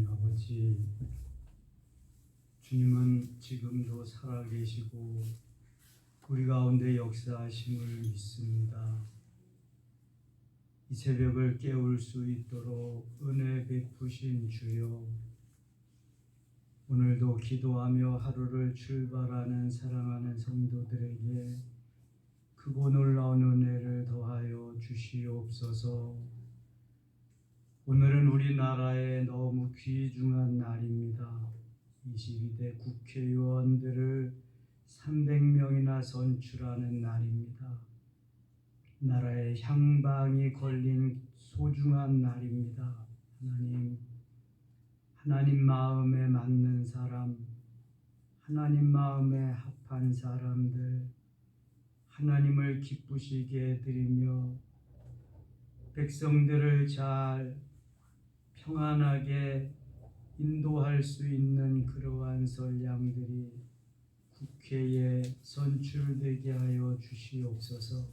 아버지, 주님은 지금도 살아계시고 우리 가운데 역사하심을 믿습니다. 이 새벽을 깨울 수 있도록 은혜 베푸신 주여, 오늘도 기도하며 하루를 출발하는 사랑하는 성도들에게 크고 놀라운 은혜를 더하여 주시옵소서. 오늘은 우리나라에 너무 귀중한 날입니다. 22대 국회의원들을 300명이나 선출하는 날입니다. 나라의 향방이 걸린 소중한 날입니다. 하나님 마음에 맞는 사람, 하나님 마음에 합한 사람들, 하나님을 기쁘시게 해드리며 백성들을 잘 평안하게 인도할 수 있는 그러한 선량들이 국회에 선출되게 하여 주시옵소서.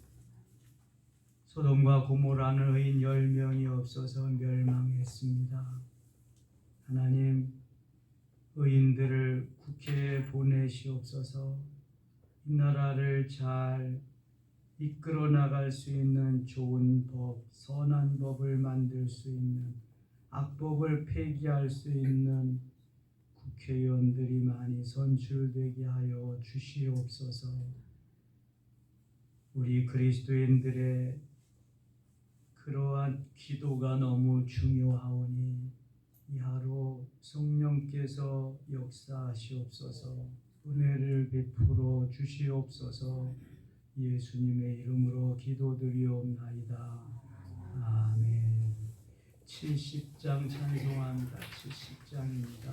소돔과 고모라는 의인 10명이 없어서 멸망했습니다. 하나님, 의인들을 국회에 보내시옵소서. 이 나라를 잘 이끌어 나갈 수 있는 좋은 법, 선한 법을 만들 수 있는, 악법을 폐기할 수 있는 국회의원들이 많이 선출되게 하여 주시옵소서. 우리 그리스도인들의 그러한 기도가 너무 중요하오니 이 하루 성령께서 역사하시옵소서. 은혜를 베풀어 주시옵소서. 예수님의 이름으로 기도드리옵나이다. 아멘. 70장 찬송합니다. 70장입니다.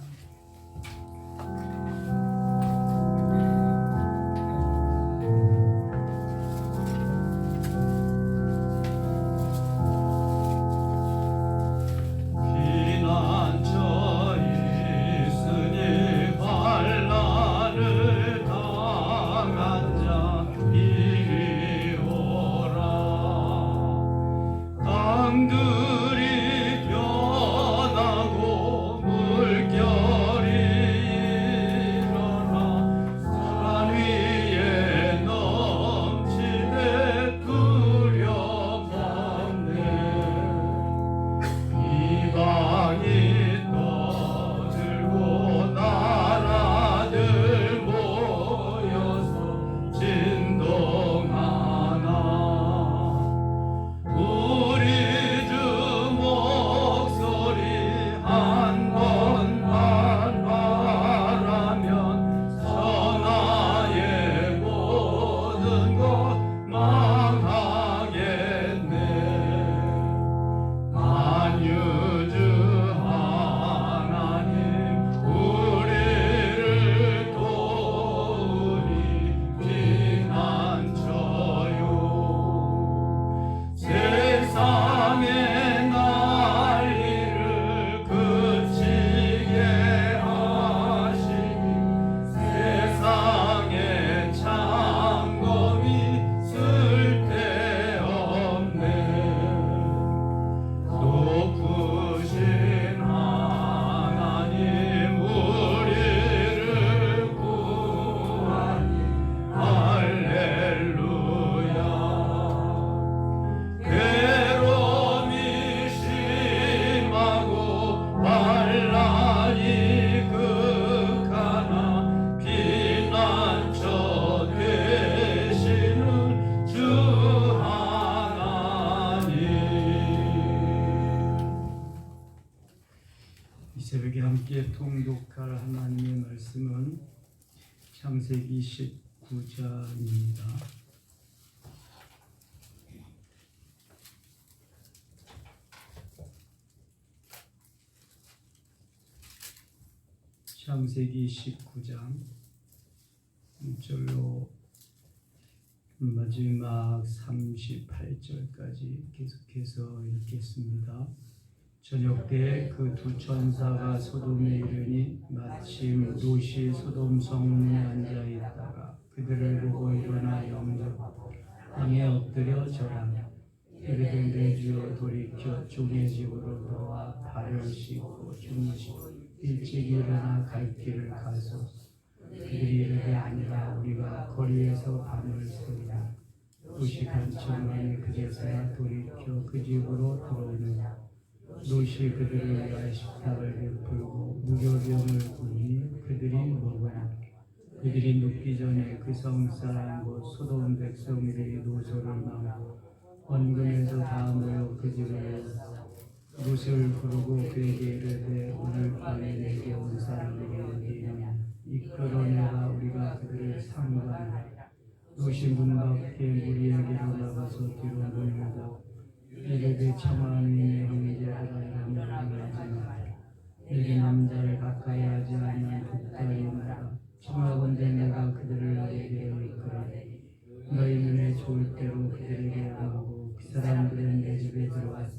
새벽에 함께 통독할 하나님의 말씀은 창세기 19장입니다. 창세기 19장 1절로 마지막 38절까지 계속해서 읽겠습니다. 저녁 때 그 두 천사가 소돔에 이르니 마침 롯이 소돔 성문에 앉아 있다가 그들을 보고 일어나 영접 땅에 엎드려 절하며 이르되 내 주여 돌이켜 종의 집으로 돌아와 발을 씻고 주무시고 일찍 일어나 갈 길을 가소서. 그들이 이르되 아니라 우리가 거리에서 밤을 새우라. 롯이 간청하니 그제서야 돌이켜 그 집으로 들어오느라. 롯이 그들을 위하여 식탁을 베풀고 무교병을 부으니 그들이 먹으나 그들이 눕기 전에 그 성 사람 곧 소돔 백성들이 노소를 나고 원금에서 다 모여 그 집을 롯을 부르고 그에게 이르되 오늘 밤에 내게 온 사람들이 어디 있느냐 이끌어내라 우리가 그들을 상관하라. 롯이 문 밖에 무리에게로 나가서 뒤로 문을 닫고 이르되 청하니 내 형제들아 이러면 말하지마. 내게 남자를 가까이 하지 아니한 두 딸이니라. 청하건대 내가 그들을 너에게로 이끌어내 너희 눈에 좋을 대로 그들에게 하고 그 사람들은 내 집에 들어와서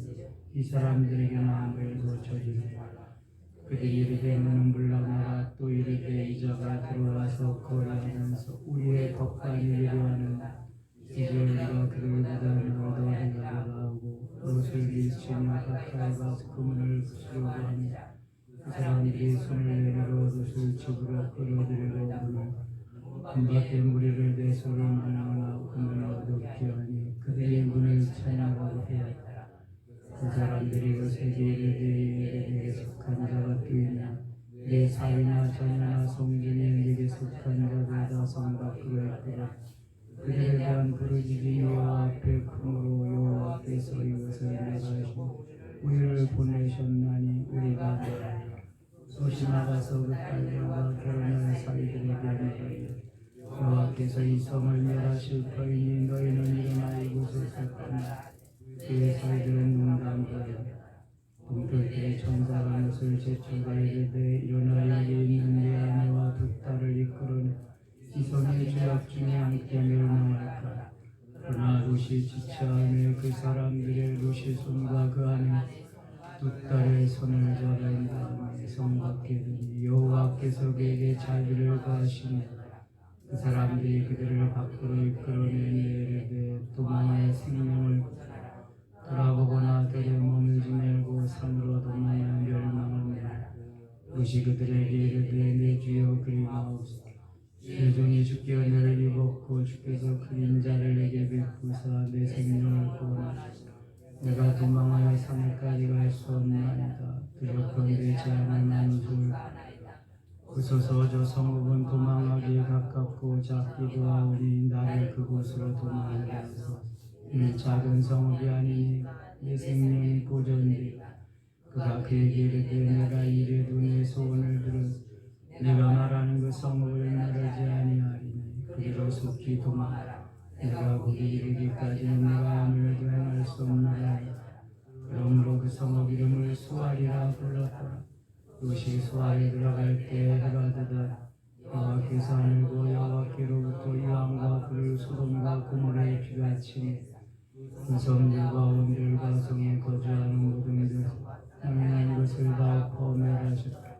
이 사람들에게 마음을 고쳐주리라. 그들이 이르되 너는 물러나라. 또 이르되 이자가 들어와서 거래하면서 우리의 법관이 이르려하는 이제 우리가 그들보다 너도 행하려고 하고 롯을 밀치며 가까이 가서 그 문을 부수려고 하니 그 사람들이 손을 내밀어 롯을 집으로 끌어들이려 문을 문밖에 무리를 내소를 만나나 그 문을 어둡게 하니 그들이 문을 찬양하고 되었다. 그 사람들이 롯에게 이르되 내게 속한 자가 또 있냐. 내 사위나 자녀나 성중에 내게 속한 자들다 성 밖으로 있더라. 그들에 대한 부르짖음이 여호와 앞에 크므로 여호와께서 이것을 내가시고 우리를 보내셨나니 우리가 뭐하리라. 롯이 나가서 그 딸들과 결혼할 사위들에게 말하여 여호와께서 이 성을 멸하실 터이니 너희는 일어나 이곳에서 떠나. 그의 사위들은 농담하여 동떨 때 천사가 롯을 제쳐가 이르되 일어나 여기 있는 내 아내와 두 딸을 이끌어내 이 성의 죄악 중에 함께 멸망할까. 그러나 롯이 지체하며 그 사람들의 롯의 손과 그 아내 두 딸의 손을 잡은 다음에 성 밖에 두니 여호와께서 그에게 자비를 가하시니 그 사람들이 그들을 밖으로 이끌어내니 이르되 도망하여 생명을 돌아보거나 들에 머물지 말고 산으로 도망하여 멸망하며 롯이 그들에게 이르되 내 주여 그리하옵소서. 내 종이 주께 은혜를 입었고 주께서 그림자를 내게 베푸사 내 생명을 구원하시사 내가 도망하여 산에까지 갈 수 없나이다. 두렵건대 재앙을 많이 좋을까. 그소서 저 성읍은 도망하기에 가깝고 작기도 하오니 나를 그곳으로 도망하게 하소서. 이 작은 성읍이 아니니 내 생명이 보존되리라. 그가 그에게 이르되 내가 이래도 내 소원을 들어 내가 말하는 그 성읍을 나르지 아니하리니 그리로 속히 도망하라. 내가 거기 이르기까지는 내가 아무래도 행할 수 없노라. 그러므로 그 성읍 이름을 수알이라 불렀더라. 롯이 수알에 들어갈 때 해가 뜨다 여호와께서 하늘고 여호와께로부터 이왕과 불을 소돔과 고모라에 비가 치니 그 성들과 원들과 성에 거주하는 모든 당연한 것을 다 멸하셨다.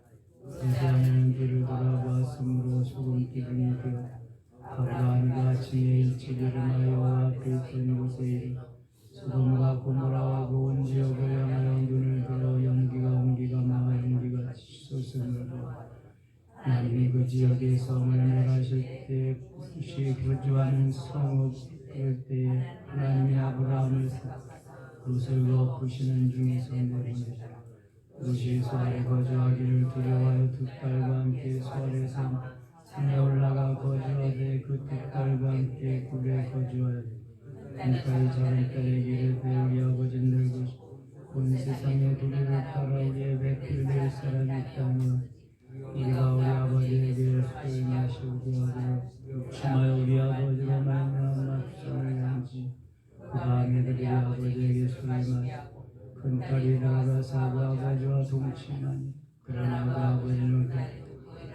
요시야는 뒤를 돌아보았으므로 소금 기둥이 되었다. 아브라함이 아침에 일찍 일어나 여호와 앞에 있던 곳에 이르 소돔과 고모라와 그 온 지역을 향하여 눈을 들어 연기가 온기가 나와 연기가 솟음을 보아 하나님이 그 지역의 성을 멸하실 때 굿이 거주하는 성읍 때에 하나님이 아브라함을 롯을 거푸시는 중에서 내보내시라. 롯이 수알에 거주하기를 두려워하여 두 딸과 함께 수알에서 산에 올라가 거주하되 그 두 딸과 함께 굴에 거주하여 한가히 작은 딸에게 이르되 우리 아버지는 늙으시고 온 세상에 도리를 따라 우리의 배필 될 사람이 있다며 우리가 우리 아버지에게 술을 마시고 우리 아버지로 육침하여 우리 아버지로 말미암아 주상을 향지. 그 밤에 그들이 아버지에게 술을 마시고 큰 딸이 들어가서 그 아버지와 동침하니 그러나 그 아버지는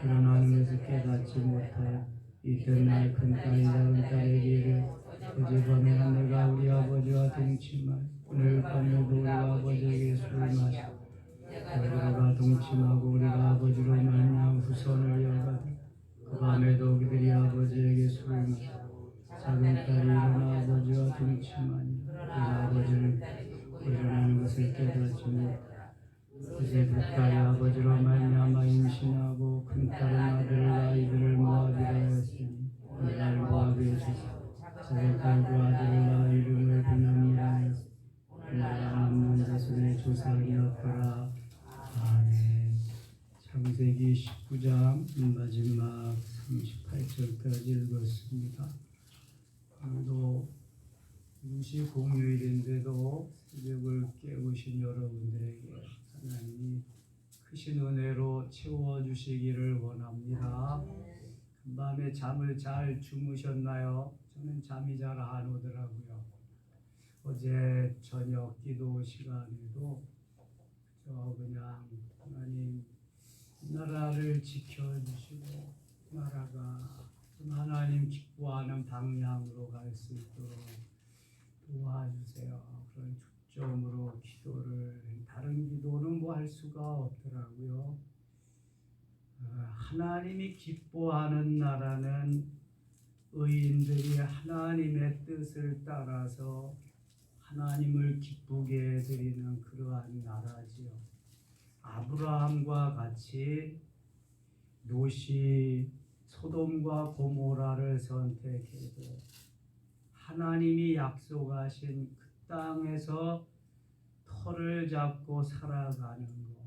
그러나는 것을 깨닫지 못하여 이튿날 큰 딸이 작은 딸에게 이르되 어제 밤에는 내가 우리 아버지와 동침하여 오늘 밤에도 우리 아버지에게 술을 마시고 우리가 동침하고 우리가 아버지로 말미암아 후손을 여가되 그 밤에도 그들이 아버지에게 술을 마시고 작은 딸이 일어나 아버지와 동침하니 우리 아버지는 일어나 되지 못하라. 이제 그 딸이 아버지로 말미암아 임신하고 큰딸은 아들과 이들을 모압이라 하였으니 오늘날 모압의 주사 작은 딸과 아들과 이름을 베냐민이라 하였으니 오늘날 남는 자손의 조상이었더라. 아멘. 창세기 19장 마지막 38절까지 읽었습니다. 오늘도 무시 공휴일인데도 새벽을 깨우신 여러분들에게 하나님이 크신 은혜로 채워주시기를 원합니다. 밤에 잠을 잘 주무셨나요? 저는 잠이 잘 안 오더라고요. 어제 저녁 기도 시간에도 그냥 하나님 나라를 지켜주시고 나라가 하나님 기뻐하는 방향으로 갈 수 있도록 도와주세요. 그런 초점으로 기도를, 다른 기도는 뭐 할 수가 없더라고요. 하나님이 기뻐하는 나라는 의인들이 하나님의 뜻을 따라서 하나님을 기쁘게 드리는 그러한 나라지요. 아브라함과 같이 롯이 소돔과 고모라를 선택해도 하나님이 약속하신 그 땅에서 터를 잡고 살아가는 것,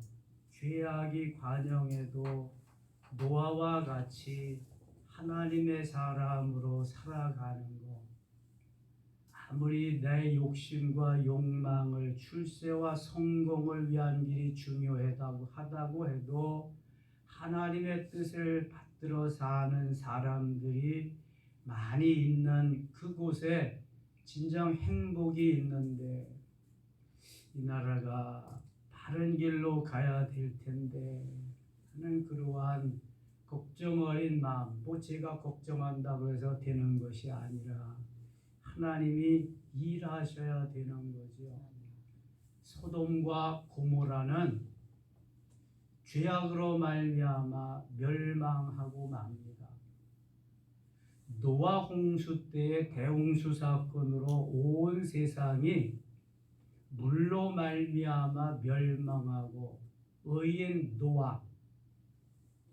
죄악이 관영해도 노아와 같이 하나님의 사람으로 살아가는 것, 아무리 내 욕심과 욕망을 출세와 성공을 위한 길이 중요하다고 해도 하나님의 뜻을 받들어 사는 사람들이 많이 있는 그곳에 진정 행복이 있는데 이 나라가 바른 길로 가야 될 텐데 하는 그러한 걱정 어린 마음, 뭐 제가 걱정한다고 해서 되는 것이 아니라 하나님이 일하셔야 되는 거죠. 소돔과 고모라는 죄악으로 말미암아 멸망하고 맙니다. 노아 홍수 때의 대홍수 사건으로 온 세상이 물로 말미암아 멸망하고 의인 노아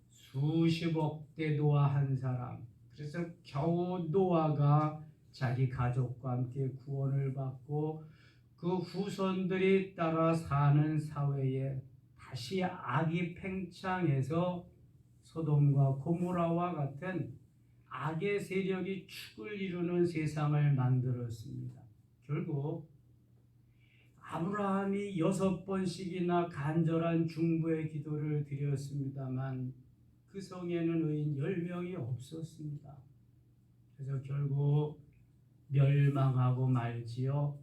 수십억 대 노아 한 사람, 그래서 겨우 노아가 자기 가족과 함께 구원을 받고 그 후손들이 따라 사는 사회에 다시 악이 팽창해서 소돔과 고모라와 같은 악의 세력이 축을 이루는 세상을 만들었습니다. 결국 아브라함이 6번씩이나 간절한 중보의 기도를 드렸습니다만 그 성에는 의인 10명이 없었습니다. 그래서 결국 멸망하고 말지요.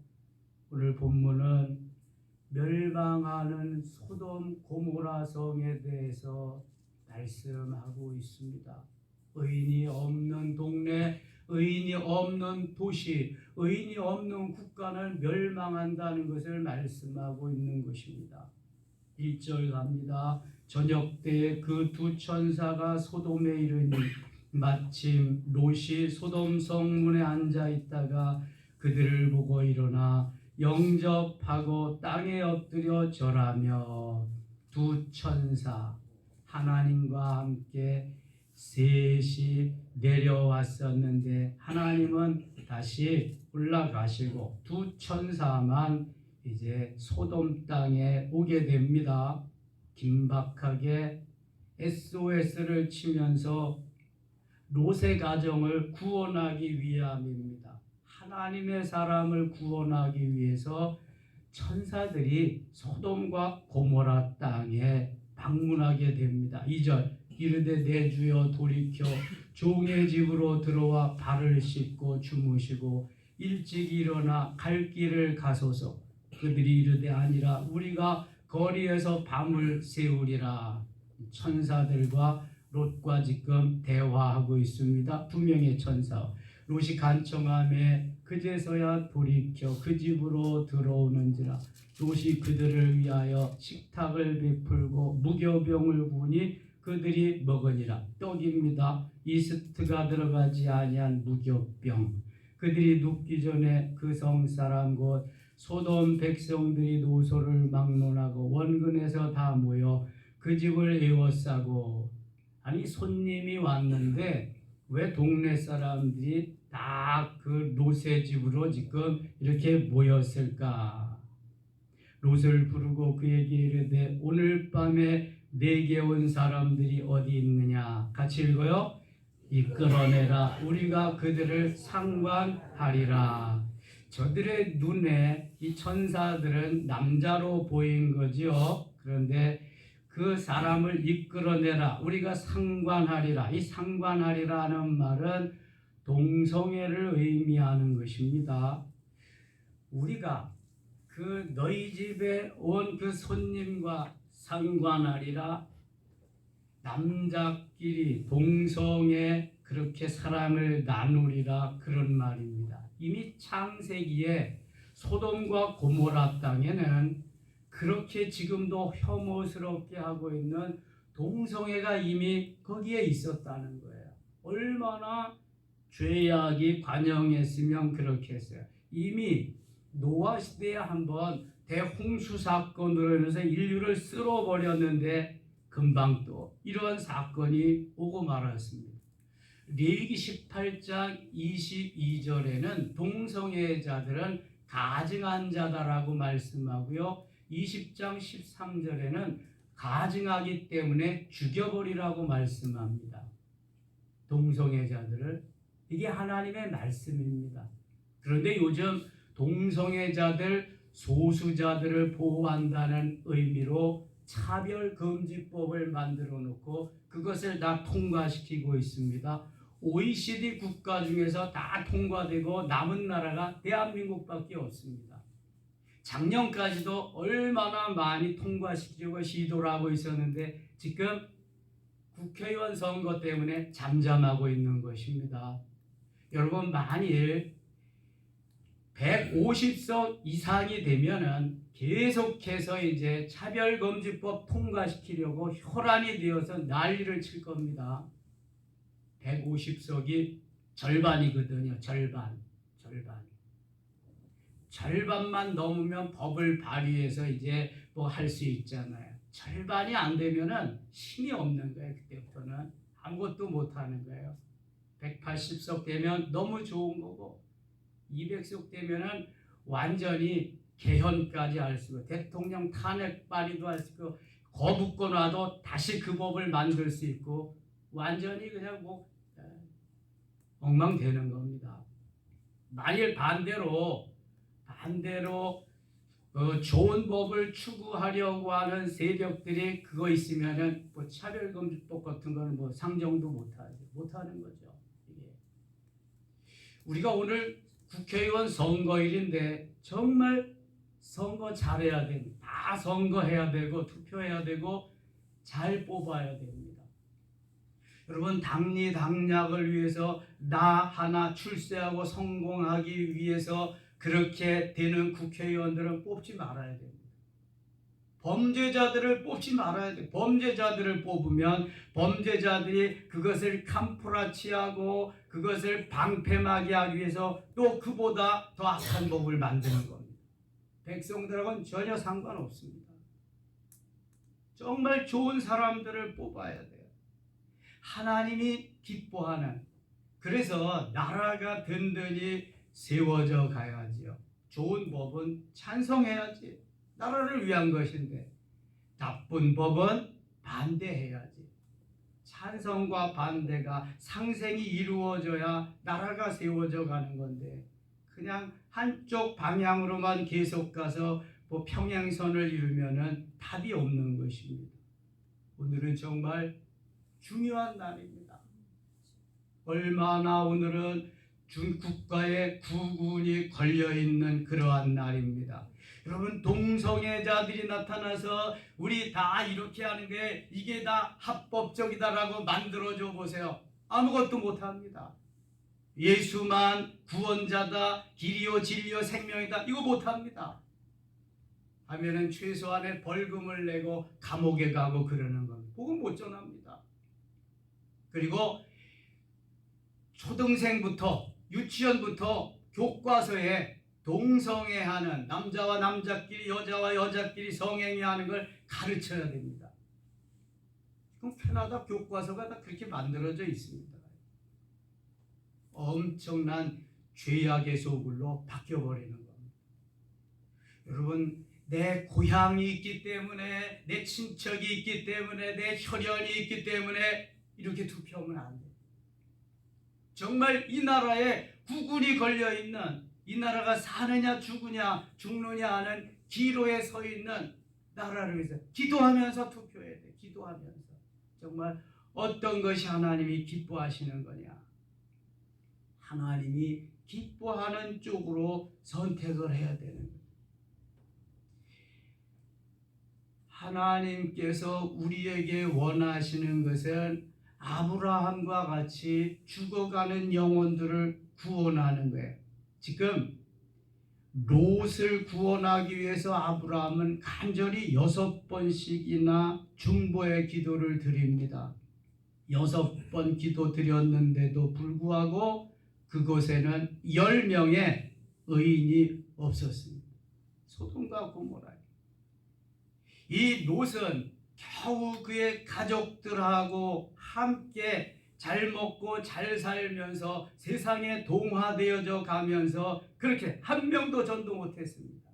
오늘 본문은 멸망하는 소돔 고모라 성에 대해서 말씀하고 있습니다. 의인이 없는 동네, 의인이 없는 도시, 의인이 없는 국가는 멸망한다는 것을 말씀하고 있는 것입니다. 1절 갑니다. 저녁 때에 그 두 천사가 소돔에 이르니 마침 롯이 소돔 성문에 앉아 있다가 그들을 보고 일어나 영접하고 땅에 엎드려 절하며 두 천사 하나님과 함께 셋이 내려왔었는데 하나님은 다시 올라가시고 두 천사만 이제 소돔 땅에 오게 됩니다. 긴박하게 SOS를 치면서 롯의 가정을 구원하기 위함입니다. 하나님의 사람을 구원하기 위해서 천사들이 소돔과 고모라 땅에 방문하게 됩니다. 2절 이르되 내 주여 돌이켜 종의 집으로 들어와 발을 씻고 주무시고 일찍 일어나 갈 길을 가소서. 그들이 이르되 아니라 우리가 거리에서 밤을 새우리라. 천사들과 롯과 지금 대화하고 있습니다. 두 명의 천사. 롯이 간청함에 그제서야 돌이켜 그 집으로 들어오는지라. 롯이 그들을 위하여 식탁을 베풀고 무교병을 구우니 그들이 먹으니라. 떡입니다. 이스트가 들어가지 아니한 무교병. 그들이 눕기 전에 그 성 사람 곧 소돔 백성들이 노소를 막론하고 원근에서 다 모여 그 집을 에워싸고. 아니 손님이 왔는데 왜 동네 사람들이 다 그 롯의 집으로 지금 이렇게 모였을까? 롯을 부르고 그에게 이르되 오늘 밤에 내게 온 사람들이 어디 있느냐? 같이 읽어요. 이끌어내라. 우리가 그들을 상관하리라. 저들의 눈에 이 천사들은 남자로 보인 거지요. 그런데 그 사람을 이끌어내라. 우리가 상관하리라. 이 상관하리라는 말은 동성애를 의미하는 것입니다. 우리가 그 너희 집에 온 그 손님과 상관하리라. 남자끼리 동성애 그렇게 사람을 나누리라, 그런 말입니다. 이미 창세기에 소돔과 고모라 땅에는 그렇게 지금도 혐오스럽게 하고 있는 동성애가 이미 거기에 있었다는 거예요. 얼마나 죄악이 관영했으면 그렇게 했어요. 이미 노아 시대에 한번 대홍수 사건으로 인해서 인류를 쓸어버렸는데 금방 또 이런 사건이 오고 말았습니다. 레위기 18장 22절에는 동성애자들은 가증한 자다라고 말씀하고요. 20장 13절에는 가증하기 때문에 죽여버리라고 말씀합니다. 동성애자들을. 이게 하나님의 말씀입니다. 그런데 요즘 동성애자들, 소수자들을 보호한다는 의미로 차별금지법을 만들어 놓고 그것을 다 통과시키고 있습니다. OECD 국가 중에서 다 통과되고 남은 나라가 대한민국밖에 없습니다. 작년까지도 얼마나 많이 통과시키려고 시도를 하고 있었는데 지금 국회의원 선거 때문에 잠잠하고 있는 것입니다. 여러분, 만일 150석 이상이 되면은 계속해서 이제 차별금지법 통과시키려고 혈안이 되어서 난리를 칠 겁니다. 150석이 절반이거든요. 절반만 넘으면 법을 발의해서 이제 뭐 할 수 있잖아요. 절반이 안 되면은 힘이 없는 거예요. 그때부터는 아무것도 못 하는 거예요. 180석 되면 너무 좋은 거고 200석 되면은 완전히 개헌까지 할 수 있고 대통령 탄핵 발의도 할 수 있고 거부권 와도 다시 그 법을 만들 수 있고 완전히 그냥 뭐 엉망되는 겁니다. 만일 반대로 좋은 법을 추구하려고 하는 세력들이 그거 있으면은 뭐 차별금지법 같은 거는 뭐 상정도 못하는 거죠. 이게. 우리가 오늘 국회의원 선거일인데 정말 선거 잘해야 됩니다. 다 선거해야 되고 투표해야 되고 잘 뽑아야 됩니다. 여러분, 당리당략을 위해서 나 하나 출세하고 성공하기 위해서 그렇게 되는 국회의원들은 뽑지 말아야 됩니다. 범죄자들을 뽑지 말아야 돼요. 범죄자들을 뽑으면 범죄자들이 그것을 캄프라치하고 그것을 방패막이 하기 위해서 또 그보다 더 악한 법을 만드는 겁니다. 백성들하고는 전혀 상관없습니다. 정말 좋은 사람들을 뽑아야 돼요. 하나님이 기뻐하는, 그래서 나라가 든든히 세워져 가야지요. 좋은 법은 찬성해야지. 나라를 위한 것인데 나쁜 법은 반대해야지. 찬성과 반대가 상생이 이루어져야 나라가 세워져 가는 건데 그냥 한쪽 방향으로만 계속 가서 뭐 평행선을 이루면은 답이 없는 것입니다. 오늘은 정말 중요한 날입니다. 얼마나 오늘은 국가의 구군이 걸려있는 그러한 날입니다. 여러분, 동성애자들이 나타나서 우리 다 이렇게 하는 게 이게 다 합법적이다라고 만들어줘 보세요. 아무것도 못합니다. 예수만 구원자다, 길이요 진리요 생명이다, 이거 못합니다. 하면은 최소한의 벌금을 내고 감옥에 가고 그러는 겁니다. 그건 못 전합니다. 그리고 초등생부터 유치원부터 교과서에 동성애하는, 남자와 남자끼리, 여자와 여자끼리 성행위하는 걸 가르쳐야 됩니다. 지금 캐나다 교과서가 다 그렇게 만들어져 있습니다. 엄청난 죄악의 소굴로 바뀌어버리는 겁니다. 여러분, 내 고향이 있기 때문에, 내 친척이 있기 때문에, 내 혈연이 있기 때문에 이렇게 투표하면 안 돼요. 정말 이 나라에 구군이 걸려있는, 이 나라가 사느냐 죽느냐 하는 기로에 서 있는 나라를 위해서 기도하면서 투표해야 돼. 기도하면서. 정말 어떤 것이 하나님이 기뻐하시는 거냐. 하나님이 기뻐하는 쪽으로 선택을 해야 되는 거예요. 하나님께서 우리에게 원하시는 것은 아브라함과 같이 죽어가는 영혼들을 구원하는 거예요. 지금 롯을 구원하기 위해서 아브라함은 간절히 6번씩이나 중보의 기도를 드립니다. 6번 기도 드렸는데도 불구하고 그곳에는 10명의 의인이 없었습니다. 소돔과 고모라. 이 롯은 겨우 그의 가족들하고 함께 잘 먹고 잘 살면서 세상에 동화되어져 가면서 그렇게 한 명도 전도 못했습니다.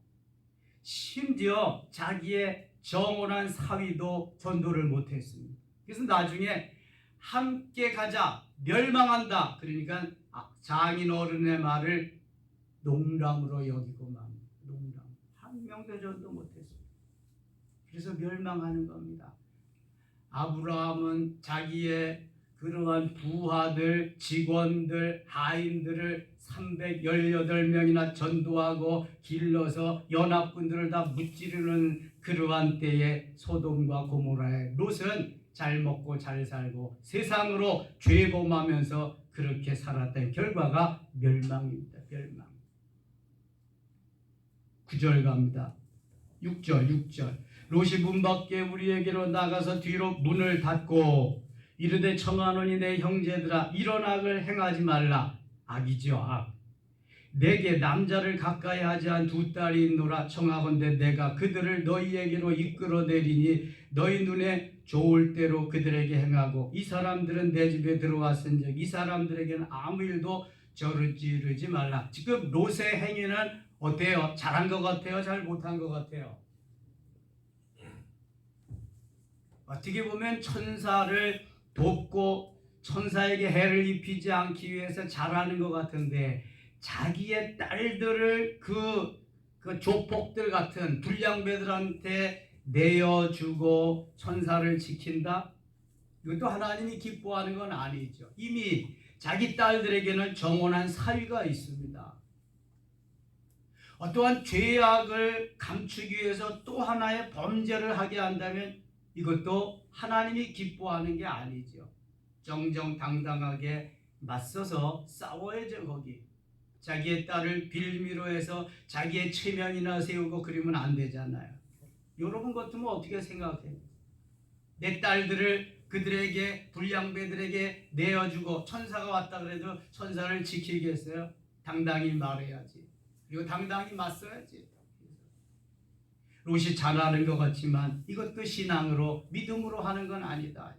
심지어 자기의 정혼한 사위도 전도를 못했습니다. 그래서 나중에 함께 가자, 멸망한다. 그러니까 장인 어른의 말을 농담으로 여기고 맙니다. 농담. 한 명도 전도 못했습니다. 그래서 멸망하는 겁니다. 아브라함은 자기의 그러한 부하들, 직원들, 하인들을 318명이나 전도하고 길러서 연합군들을 다 무찌르는 그러한 때에 소돔과 고모라의 롯은 잘 먹고 잘 살고 세상으로 죄범하면서 그렇게 살았던 결과가 멸망입니다. 멸망. 9절 갑니다. 6절. 롯이 문 밖에 우리에게로 나가서 뒤로 문을 닫고 이르되 청하노니 내 형제들아 이런 악을 행하지 말라. 악이죠, 악. 내게 남자를 가까이 하지 않은 2 딸이 있노라. 청하건대 내가 그들을 너희에게로 이끌어내리니 너희 눈에 좋을 대로 그들에게 행하고 이 사람들은 내 집에 들어왔은즉 이 사람들에게는 아무 일도 저지르지 말라. 지금 롯의 행위는 어때요? 잘한 것 같아요? 잘 못한 것 같아요? 어떻게 보면 천사를 돕고 천사에게 해를 입히지 않기 위해서 잘하는 것 같은데 자기의 딸들을 그 조폭들 같은 불량배들한테 내어주고 천사를 지킨다? 이것도 하나님이 기뻐하는 건 아니죠. 이미 자기 딸들에게는 정혼한 사위가 있습니다. 어떠한 죄악을 감추기 위해서 또 하나의 범죄를 하게 한다면 이것도 하나님이 기뻐하는 게 아니죠. 정정당당하게 맞서서 싸워야죠. 거기 자기의 딸을 빌미로 해서 자기의 체면이나 세우고 그러면 안 되잖아요. 여러분 같으면 어떻게 생각해요? 내 딸들을 그들에게 불량배들에게 내어주고 천사가 왔다 그래도 천사를 지키겠어요? 당당히 말해야지. 그리고 당당히 맞서야지. 롯이 잘하는 것 같지만 이것도 신앙으로 믿음으로 하는 건 아니다.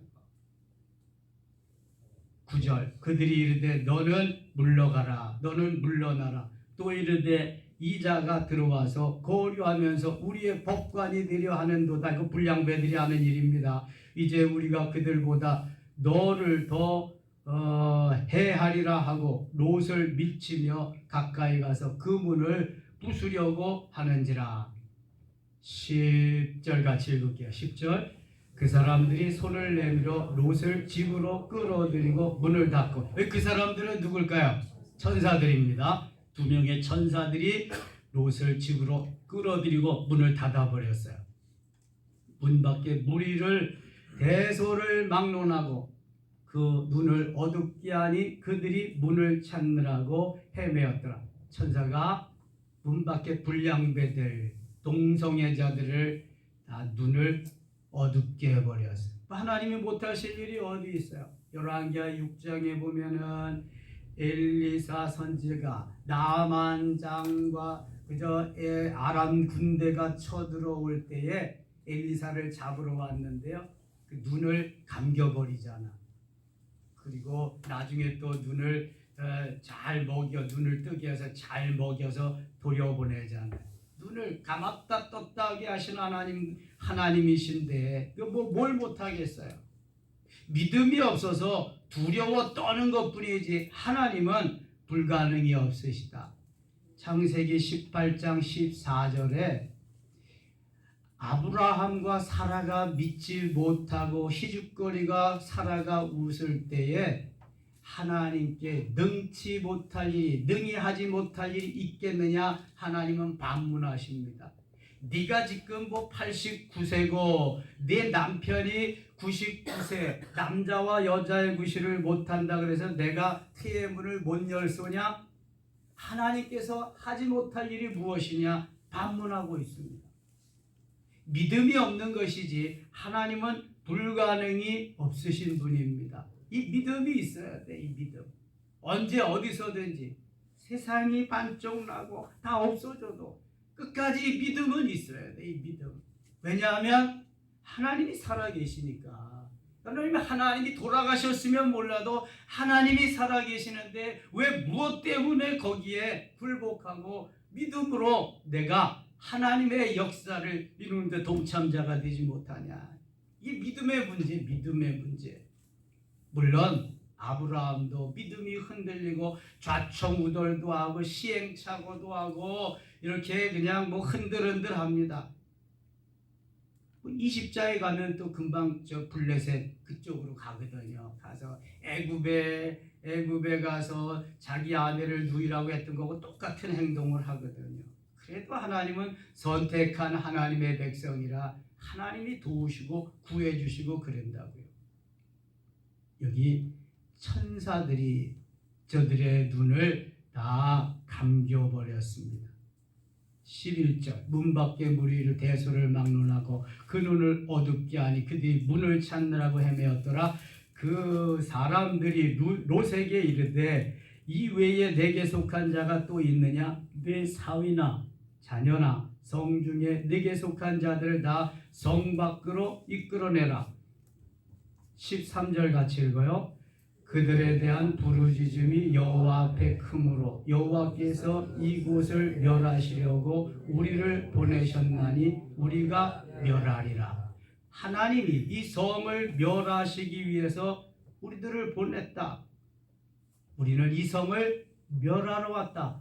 9절 그들이 이르되 너는 물러가라 너는 물러나라. 또 이르되 이자가 들어와서 거류하면서 우리의 법관이 되려 하는도다. 그 불량배들이 하는 일입니다. 이제 우리가 그들보다 너를 더 해하리라 하고 롯을 밀치며 가까이 가서 그 문을 부수려고 하는지라. 10절 같이 읽을게요. 10절 그 사람들이 손을 내밀어 롯을 집으로 끌어들이고 문을 닫고. 그 사람들은 누굴까요? 천사들입니다. 2명의 천사들이 롯을 집으로 끌어들이고 문을 닫아버렸어요. 문 밖에 무리를 대소를 막론하고 그 문을 어둡게 하니 그들이 문을 찾느라고 헤매었더라. 천사가 문 밖에 불량배들 동성애자들을 다 눈을 어둡게 해버렸어요. 하나님이 못하실 일이 어디 있어요? 열왕기하 6장에 보면은 엘리사 선지가 나만 장과 그저 아람 군대가 쳐들어올 때에 엘리사를 잡으러 왔는데요. 그 눈을 감겨버리잖아. 그리고 나중에 또 눈을 잘 먹여, 눈을 뜨게 해서 잘 먹여서 돌려보내잖아요. 눈을 감았다 떴다 하게 하신 하나님이신데 뭘 못하겠어요. 믿음이 없어서 두려워 떠는 것뿐이지 하나님은 불가능이 없으시다. 창세기 18장 14절에 아브라함과 사라가 믿지 못하고 희죽거리가 사라가 웃을 때에 하나님께 능치 못할 일이, 능히 하지 못할 일이 있겠느냐 하나님은 반문하십니다. 네가 지금 89세고 네 남편이 99세, 남자와 여자의 구실을 못한다 그래서 내가 태의 문을 못 열소냐? 하나님께서 하지 못할 일이 무엇이냐? 반문하고 있습니다. 믿음이 없는 것이지 하나님은 불가능이 없으신 분입니다. 이 믿음이 있어야 돼. 이 믿음. 언제 어디서든지 세상이 반쪽 나고 다 없어져도 끝까지 이 믿음은 있어야 돼. 이 믿음. 왜냐하면 하나님이 살아계시니까. 하나님이 돌아가셨으면 몰라도 하나님이 살아계시는데 왜 무엇 때문에 거기에 굴복하고 믿음으로 내가 하나님의 역사를 이루는데 동참자가 되지 못하냐. 이 믿음의 문제, 믿음의 문제. 물론 아브라함도 믿음이 흔들리고 좌청우돌도 하고 시행착오도 하고 이렇게 그냥 흔들흔들합니다. 20자에 가면 또 금방 저 블레셋 그쪽으로 가거든요. 가서 애굽에 가서 자기 아내를 누이라고 했던 거고 똑같은 행동을 하거든요. 그래도 하나님은 선택한 하나님의 백성이라 하나님이 도우시고 구해주시고 그런다고요. 여기 천사들이 저들의 눈을 다 감겨버렸습니다. 11절 문 밖에 무리를 대소를 막론하고 그 눈을 어둡게 하니 그들이 문을 찾느라고 헤매었더라. 그 사람들이 롯에게 이르되 이 외에 내게 속한 자가 또 있느냐? 내 사위나 자녀나 성 중에 내게 속한 자들을 다 성 밖으로 이끌어내라. 13절 같이 읽어요. 그들에 대한 부르짖음이 여호와 앞에 크므로 여호와께서 이곳을 멸하시려고 우리를 보내셨나니 우리가 멸하리라. 하나님이 이 성을 멸하시기 위해서 우리들을 보냈다. 우리는 이 성을 멸하러 왔다.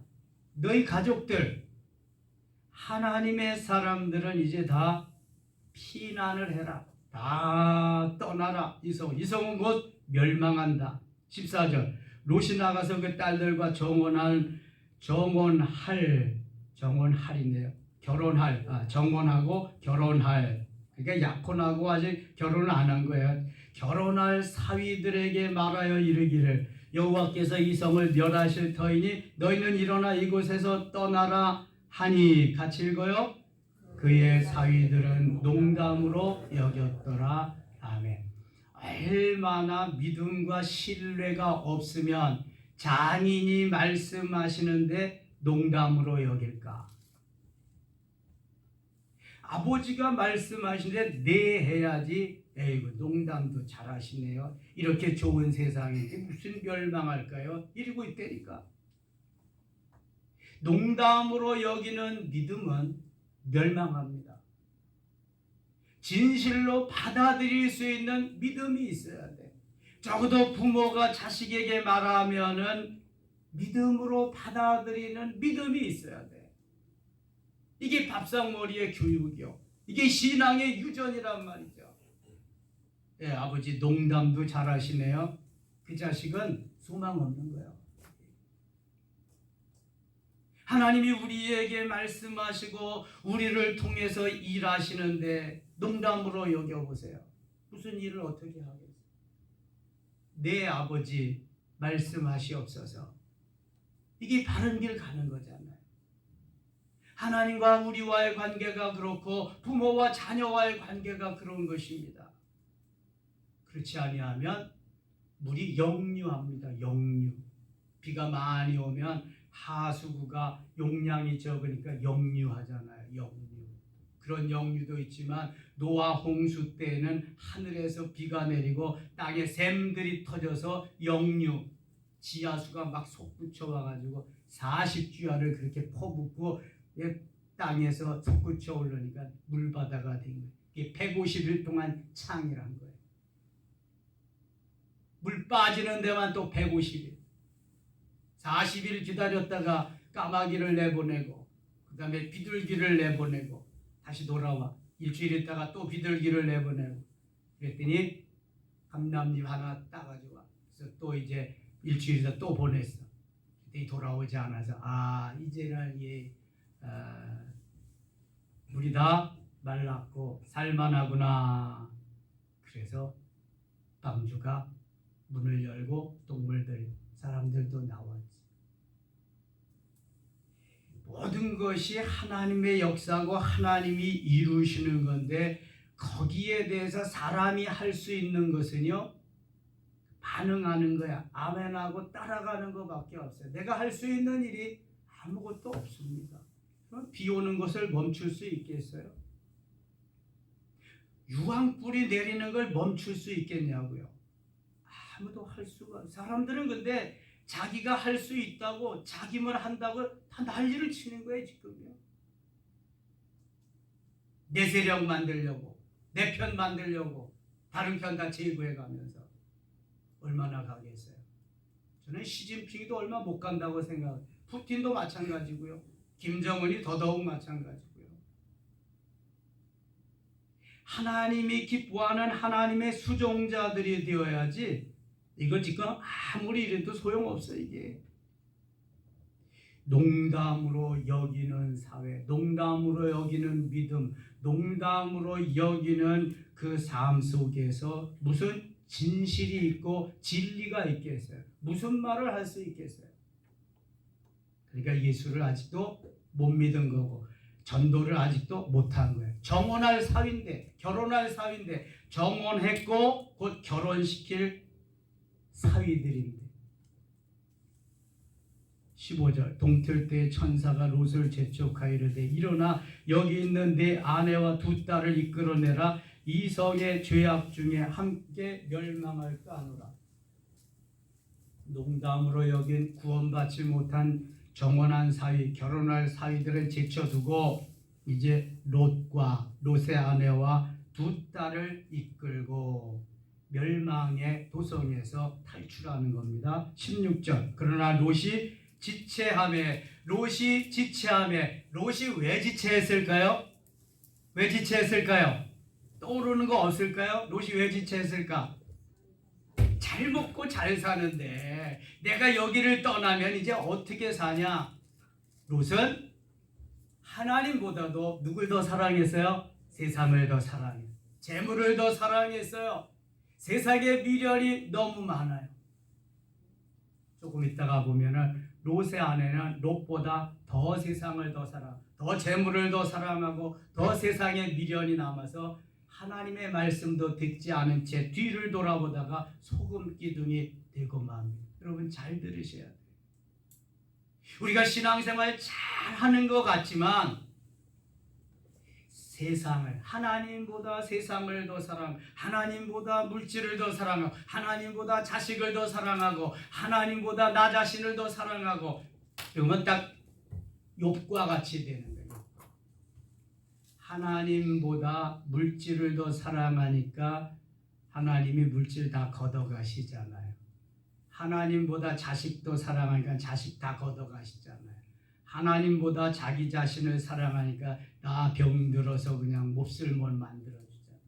너희 가족들, 하나님의 사람들은 이제 다 피난을 해라. 다 떠나라. 이 성은 곧 멸망한다. 14절 롯이 나가서 그 딸들과 정혼할이네요. 정혼하고 결혼할. 그러니까 약혼하고 아직 결혼을 안 한 거예요. 결혼할 사위들에게 말하여 이르기를 여호와께서 이 성을 멸하실 터이니 너희는 일어나 이곳에서 떠나라 하니. 같이 읽어요. 그의 사위들은 농담으로 여겼더라. 아멘. 얼마나 믿음과 신뢰가 없으면 장인이 말씀하시는데 농담으로 여길까? 아버지가 말씀하시는데 네 해야지. 에이구, 농담도 잘하시네요. 이렇게 좋은 세상인데 무슨 멸망할까요? 이러고 있다니까. 농담으로 여기는 믿음은 멸망합니다. 진실로 받아들일 수 있는 믿음이 있어야 돼. 적어도 부모가 자식에게 말하면은 믿음으로 받아들이는 믿음이 있어야 돼. 이게 밥상머리의 교육이요. 이게 신앙의 유전이란 말이죠. 예, 아버지 농담도 잘하시네요. 그 자식은 소망 없는 거예요. 하나님이 우리에게 말씀하시고 우리를 통해서 일하시는데 농담으로 여겨보세요. 무슨 일을 어떻게 하겠어요? 내 아버지 말씀하시옵소서. 이게 바른 길 가는 거잖아요. 하나님과 우리와의 관계가 그렇고 부모와 자녀와의 관계가 그런 것입니다. 그렇지 아니하면 우리 역류합니다. 역류. 비가 많이 오면 하수구가 용량이 적으니까 역류하잖아요. 역류. 그런 역류도 있지만 노아 홍수 때에는 하늘에서 비가 내리고 땅에 샘들이 터져서 역류, 지하수가 막 솟구쳐 와가지고 40주야를 그렇게 퍼붓고 땅에서 솟구쳐 오르니까 물바다가 된 거예요. 이게 150일 동안 창이란 거예요. 물 빠지는 데만 또 150일. 40일 기다렸다가 까마귀를 내보내고 그 다음에 비둘기를 내보내고 다시 돌아와. 일주일 있다가 또 비둘기를 내보내고 그랬더니 감람잎 하나 따가지고 와. 그래서 또 이제 일주일 있다 또 보냈어. 그때 돌아오지 않아서 이제는 물이 다 말랐고 살만하구나. 그래서 방주가 문을 열고 동물들, 사람들도 나왔지. 모든 것이 하나님의 역사고 하나님이 이루시는 건데 거기에 대해서 사람이 할 수 있는 것은요, 반응하는 거야. 아멘하고 따라가는 것밖에 없어요. 내가 할 수 있는 일이 아무것도 없습니다. 그럼 비 오는 것을 멈출 수 있겠어요? 유황불이 내리는 걸 멈출 수 있겠냐고요? 아무도 할 수가. 사람들은 근데 자기가 할 수 있다고 자기만 한다고 다 난리를 치는 거예요. 지금요. 내 세력 만들려고, 내 편 만들려고 다른 편 다 제거해가면서 얼마나 가겠어요? 저는 시진핑도 얼마 못 간다고 생각해요. 푸틴도 마찬가지고요. 김정은이 더더욱 마찬가지고요. 하나님이 기뻐하는 하나님의 수종자들이 되어야지. 이거 지금 아무리 이래도 소용없어. 이게 농담으로 여기는 사회, 농담으로 여기는 믿음, 농담으로 여기는 그 삶 속에서 무슨 진실이 있고 진리가 있겠어요? 무슨 말을 할 수 있겠어요? 그러니까 예수를 아직도 못 믿은 거고 전도를 아직도 못한 거예요. 정혼할 사위인데, 결혼할 사위인데, 정혼했고 곧 결혼시킬 사위들인데. 15절 동틀 때 천사가 롯을 재촉하여 이르되 일어나 여기 있는 내 아내와 두 딸을 이끌어내라. 이성의 죄악 중에 함께 멸망할까 하노라. 농담으로 여긴 구원받지 못한 정혼한 사위, 결혼할 사위들을 제쳐두고 이제 롯의 아내와 두 딸을 이끌고 멸망의 도성에서 탈출하는 겁니다. 16절 그러나 롯이 지체함에 롯이 왜 지체했을까요? 왜 지체했을까요? 떠오르는 거 없을까요? 롯이 왜 지체했을까? 잘 먹고 잘 사는데 내가 여기를 떠나면 이제 어떻게 사냐? 롯은 하나님보다도 누굴 더 사랑했어요? 세상을 더 사랑했어요. 재물을 더 사랑했어요. 세상의 미련이 너무 많아요. 조금 있다가 보면은 롯의 아내는 롯보다 더 세상을 더 사랑, 더 재물을 더 사랑하고 더 세상의 미련이 남아서 하나님의 말씀도 듣지 않은 채 뒤를 돌아보다가 소금 기둥이 되고 맙니다. 여러분 잘 들으셔야 돼요. 우리가 신앙생활 잘 하는 것 같지만 세상을, 하나님보다 세상을 더 사랑하고 하나님보다 물질을 더 사랑하고 하나님보다 자식을 더 사랑하고 하나님보다 나 자신을 더 사랑하고 그러면 딱 욥과 같이 되는 거예요. 하나님보다 물질을 더 사랑하니까 하나님이 물질 다 걷어가시잖아요. 하나님보다 자식도 사랑하니까 자식 다 걷어가시잖아요. 하나님보다 자기 자신을 사랑하니까 나 병들어서 그냥 몹쓸 못 만들어주잖아요.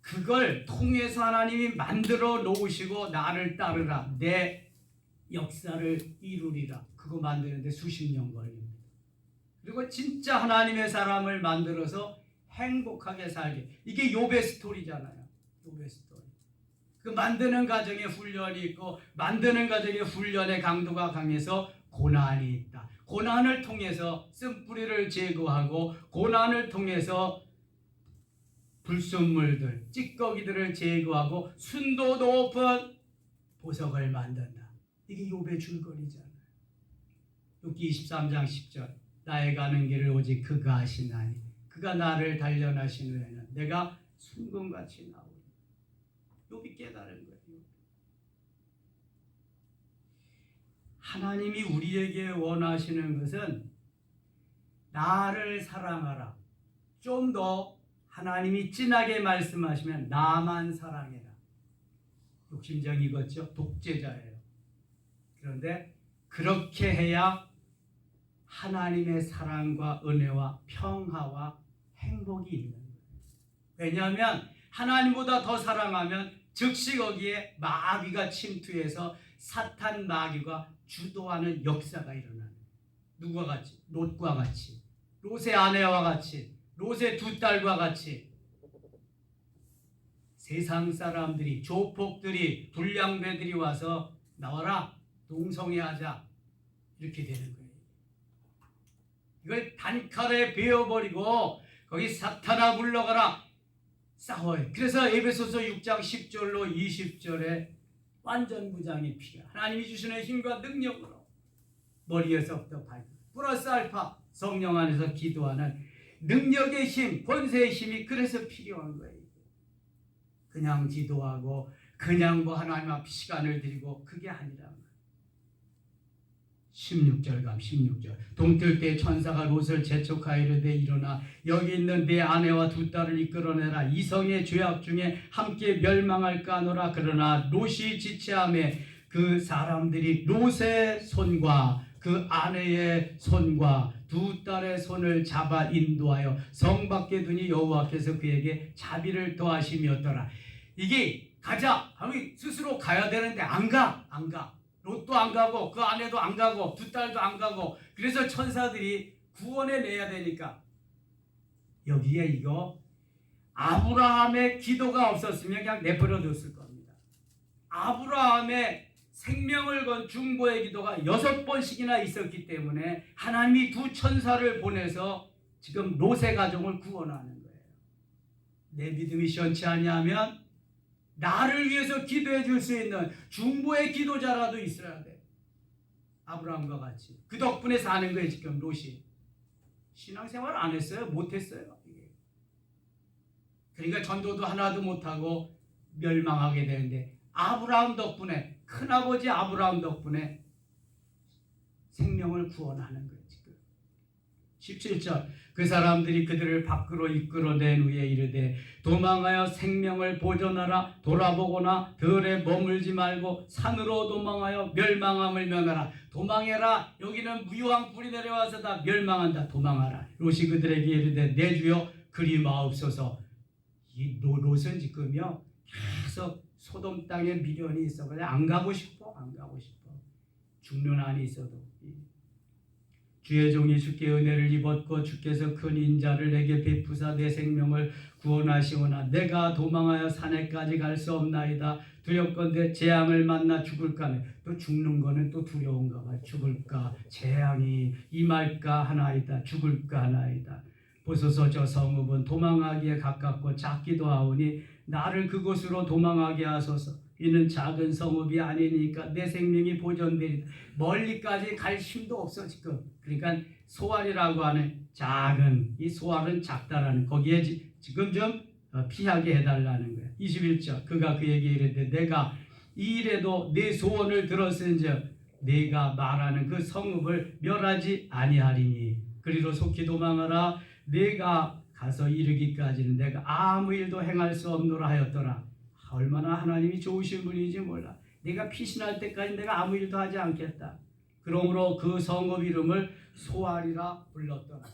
그걸 통해서 하나님이 만들어 놓으시고 나를 따르라, 내 역사를 이루리라, 그거 만드는데 수십 년 걸립니다. 그리고 진짜 하나님의 사람을 만들어서 행복하게 살게. 이게 욥의 스토리잖아요. 욥의 스토리. 그 만드는 과정에 훈련이 있고 만드는 과정에 훈련의 강도가 강해서 고난이 있다. 고난을 통해서 쓴뿌리를 제거하고 고난을 통해서 불순물들, 찌꺼기들을 제거하고 순도 높은 보석을 만든다. 이게 욥의 줄거리잖아요. 욥기 23장 10절. 나의 가는 길을 오직 그가 아시나니 그가 나를 단련하신 후에는 내가 순금같이 나오리. 욥이 깨달은 거예요. 하나님이 우리에게 원하시는 것은 나를 사랑하라. 좀 더 하나님이 진하게 말씀하시면 나만 사랑해라. 욕심쟁이 이거죠. 독재자예요. 그런데 그렇게 해야 하나님의 사랑과 은혜와 평화와 행복이 있는 거예요. 왜냐하면 하나님보다 더 사랑하면 즉시 거기에 마귀가 침투해서 사탄 마귀가 주도하는 역사가 일어나는 거예요. 누구와 같이? 롯과 같이, 롯의 아내와 같이, 롯의 두 딸과 같이 세상 사람들이, 조폭들이, 불량배들이 와서 나와라, 동성애하자, 이렇게 되는 거예요. 이걸 단칼에 베어버리고 거기 사탄아 물러가라, 싸워요. 그래서 에베소서 6장 10절로 20절에 완전 무장이 필요해요. 하나님이 주시는 힘과 능력으로 머리에서부터 발끝 플러스 알파 성령 안에서 기도하는 능력의 힘, 권세의 힘이 그래서 필요한 거예요. 그냥 기도하고 그냥 뭐 하나님 앞에 시간을 드리고 그게 아니라 16절 감 16절. 동틀 때 천사가 롯을 재촉하여 이르되 일어나 여기 있는 내 아내와 두 딸을 이끌어내라. 이성의 죄악 중에 함께 멸망할까 하노라. 그러나 롯이 지체함에 그 사람들이 롯의 손과 그 아내의 손과 두 딸의 손을 잡아 인도하여 성 밖에 두니 여호와께서 그에게 자비를 더하심이었더라. 이게 가자 하면 스스로 가야 되는데 안 가. 롯도 안 가고 그 아내도 안 가고 두 딸도 안 가고, 그래서 천사들이 구원해 내야 되니까. 여기에 이거 아브라함의 기도가 없었으면 그냥 내버려 뒀을 겁니다. 아브라함의 생명을 건 중보의 기도가 6번씩이나 있었기 때문에 하나님이 두 천사를 보내서 지금 롯의 가정을 구원하는 거예요. 내 믿음이 시원치 아니하면 나를 위해서 기도해 줄 수 있는 중보의 기도자라도 있어야 돼. 아브라함과 같이. 그 덕분에 사는 거예요. 지금 롯이. 신앙생활 안 했어요? 못했어요. 그러니까 전도도 하나도 못하고 멸망하게 되는데, 아브라함 덕분에, 큰아버지 아브라함 덕분에 생명을 구원하는 거예요. 지금 17절. 그 사람들이 그들을 밖으로 이끌어낸 후에 이르되 도망하여 생명을 보존하라. 돌아보거나 들에 머물지 말고 산으로 도망하여 멸망함을 면하라. 도망해라. 여기는 무유한 불이 내려와서 다 멸망한다. 도망하라. 롯이 그들에게 이르되 내 주여 그리 마옵소서. 이 롯은 지금요 계속 소돔 땅에 미련이 있어. 그냥 안 가고 싶어. 죽는 한이 있어도. 주의 종이 주께 은혜를 입었고 주께서 큰 인자를 내게 베푸사 내 생명을 구원하시오나 내가 도망하여 산에까지 갈 수 없나이다. 두렵건대 재앙을 만나 죽을까. 또 죽는 거는 또 두려운가 봐. 죽을까, 재앙이 임할까 하나이다. 죽을까 하나이다. 보소서 저 성읍은 도망하기에 가깝고 작기도 하오니 나를 그곳으로 도망하게 하소서. 이는 작은 성읍이 아니니까 내 생명이 보존되리다. 멀리까지 갈 힘도 없어 지금. 그러니까 소알이라고 하는 작은, 이 소알은 작다라는, 거기에 지금 좀 피하게 해달라는 거야. 21절. 그가 그에게 이르되 내가 이 일에도 내 소원을 들었은즉 내가 말하는 그 성읍을 멸하지 아니하리니 그리로 속히 도망하라. 내가 가서 이르기까지는 내가 아무 일도 행할 수 없노라 하였더라. 얼마나 하나님이 좋으신 분인지 몰라. 내가 피신할 때까지 내가 아무 일도 하지 않겠다. 그러므로 그 성읍 이름을 소알이라 불렀더라.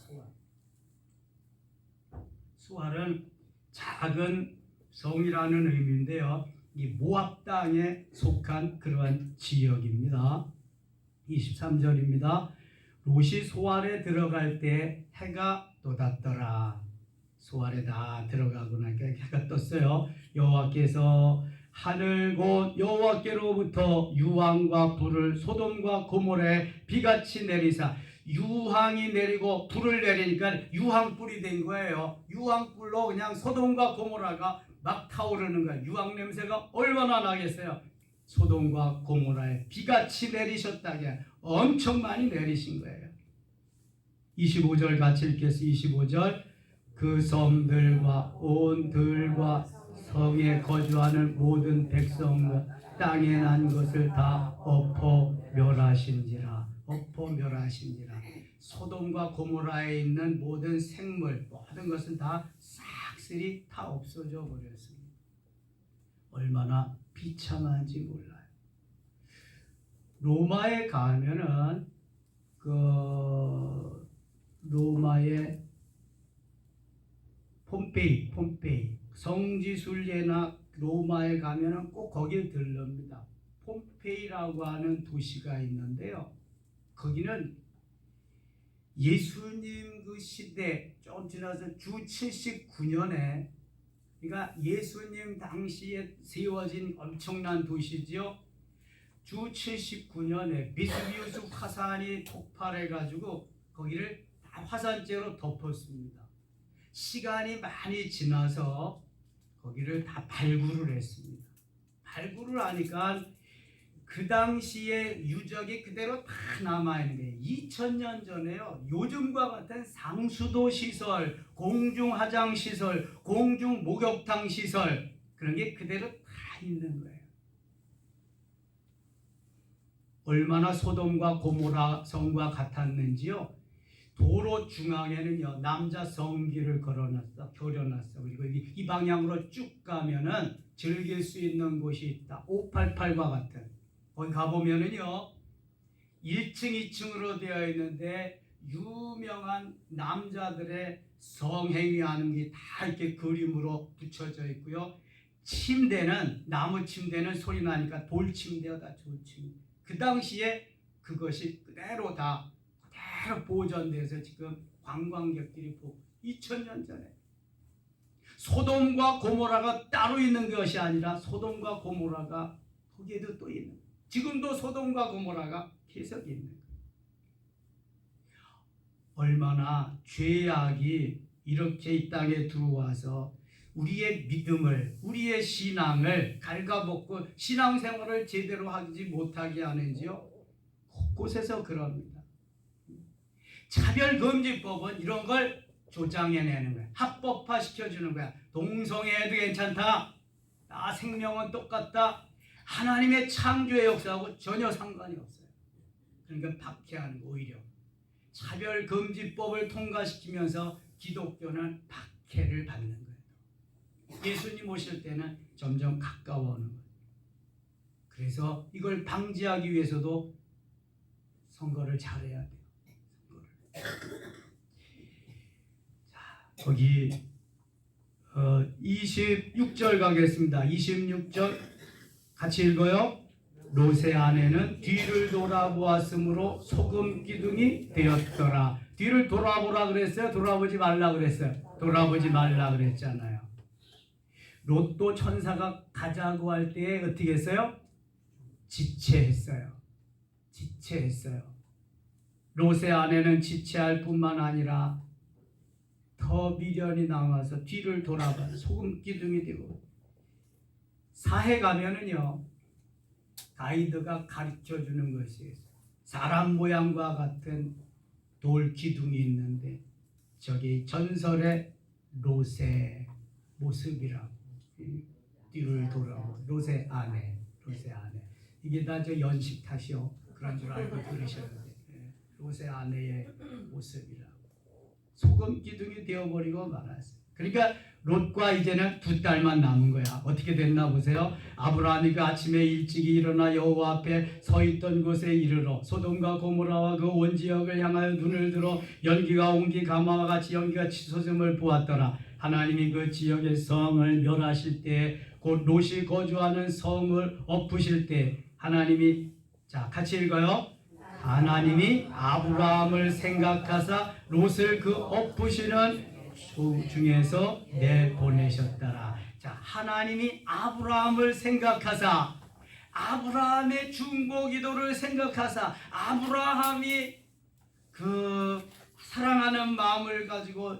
소알은 작은 성이라는 의미인데요, 이 모압 땅에 속한 그러한 지역입니다. 23절입니다. 롯이 소알에 들어갈 때 해가 돋았더라. 소알에 다 들어가고 나니까 해가 떴어요. 여호와께서 하늘 곧 여호와께로부터 유황과 불을 소돔과 고모라에 비같이 내리사, 유황이 내리고 불을 내리니까 유황불이 된 거예요. 유황불로 그냥 소돔과 고모라가 막 타오르는 거예요. 유황 냄새가 얼마나 나겠어요. 소돔과 고모라에 비같이 내리셨다게 엄청 많이 내리신 거예요. 25절 같이 읽겠습니다. 25절 그 섬들과 온 들과 성에 거주하는 모든 백성과 땅에 난 것을 다 엎어 멸하신지라. 엎어 멸하신지라. 소돔과 고모라에 있는 모든 생물, 모든 것은 다 싹쓸이 다 없어져 버렸습니다. 얼마나 비참한지 몰라요. 로마에 가면은 그 로마의 폼페이 성지순례나 로마에 가면은 꼭 거기에 들릅니다. 폼페이라고 하는 도시가 있는데요. 거기는 예수님 그 시대 좀 지나서 주 79년에 그러니까 예수님 당시에 세워진 엄청난 도시지요. 주 79년에 비수비우스 화산이 폭발해가지고 거기를 다 화산재로 덮었습니다. 시간이 많이 지나서 거기를 다 발굴을 했습니다. 발굴을 하니까 그 당시의 유적이 그대로 다 남아있는 거예요. 2000년 전에요. 요즘과 같은 상수도 시설, 공중 화장 시설, 공중 목욕탕 시설 그런 게 그대로 다 있는 거예요. 얼마나 소돔과 고모라 성과 같았는지요. 도로 중앙에는요 남자 성기를 겨려놨어. 그리고 이 방향으로 쭉 가면은 즐길 수 있는 곳이 있다. 588과 같은. 거기 가보면은요 1층, 2층으로 되어 있는데 유명한 남자들의 성행위하는 게 다 이렇게 그림으로 붙여져 있고요. 침대는 나무 침대는 소리 나니까 돌 침대다. 돌침대. 그 당시에 그것이 그대로 보존돼서 지금 관광객들이 보고 2000년 전에 소돔과 고모라가 따로 있는 것이 아니라 소돔과 고모라가 거기에도 또 있는 거예요. 지금도 소돔과 고모라가 계속 있는 거예요. 얼마나 죄악이 이렇게 이 땅에 들어와서 우리의 믿음을, 우리의 신앙을 갉아먹고 신앙생활을 제대로 하지 못하게 하는지요. 곳곳에서 그럽니다. 차별금지법은 이런 걸 조장해내는 거야. 합법화 시켜주는 거야. 동성애도 괜찮다. 나 생명은 똑같다. 하나님의 창조의 역사하고 전혀 상관이 없어요. 그러니까 박해하는 거 오히려. 차별금지법을 통과시키면서 기독교는 박해를 받는 거예요. 예수님 오실 때는 점점 가까워오는 거예요. 그래서 이걸 방지하기 위해서도 선거를 잘해야 돼요. 자, 거기 26절 가겠습니다. 26절 같이 읽어요. 롯의 아내는 뒤를 돌아보았으므로 소금 기둥이 되었더라. 뒤를 돌아보라 그랬어요? 돌아보지 말라 그랬어요? 돌아보지 말라 그랬잖아요. 롯도 천사가 가자고 할 때에 어떻게 했어요? 지체했어요. 롯의 아내는 지체할 뿐만 아니라 더 미련이 남아서 뒤를 돌아봐 소금 기둥이 되고. 사해 가면은요 가이드가 가르쳐 주는 것이 있어요. 사람 모양과 같은 돌 기둥이 있는데 저게 전설의 롯의 모습이라고. 뒤를 돌아보 롯의 아내. 이게 다 저 연식 탓이요. 그런 줄 알고 들으셨는데 롯의 아내의 모습이라고. 소금 기둥이 되어버리고 말았어요. 그러니까 롯과 이제는 두 딸만 남은 거야. 어떻게 됐나 보세요. 아브라함이 그 아침에 일찍이 일어나 여호와 앞에 서 있던 곳에 이르러 소돔과 고모라와 그 온 지역을 향하여 눈을 들어 연기가 옹기 가마와 같이 연기가 치솟음을 보았더라. 하나님이 그 지역의 성을 멸하실 때 곧 롯이 거주하는 성을 엎으실 때 하나님이 자 같이 읽어요. 하나님이 아브라함을 생각하사 롯을 그 엎으시는 중에서 내보내셨더라. 자, 하나님이 아브라함을 생각하사 아브라함의 중보기도를 생각하사 아브라함이 그 사랑하는 마음을 가지고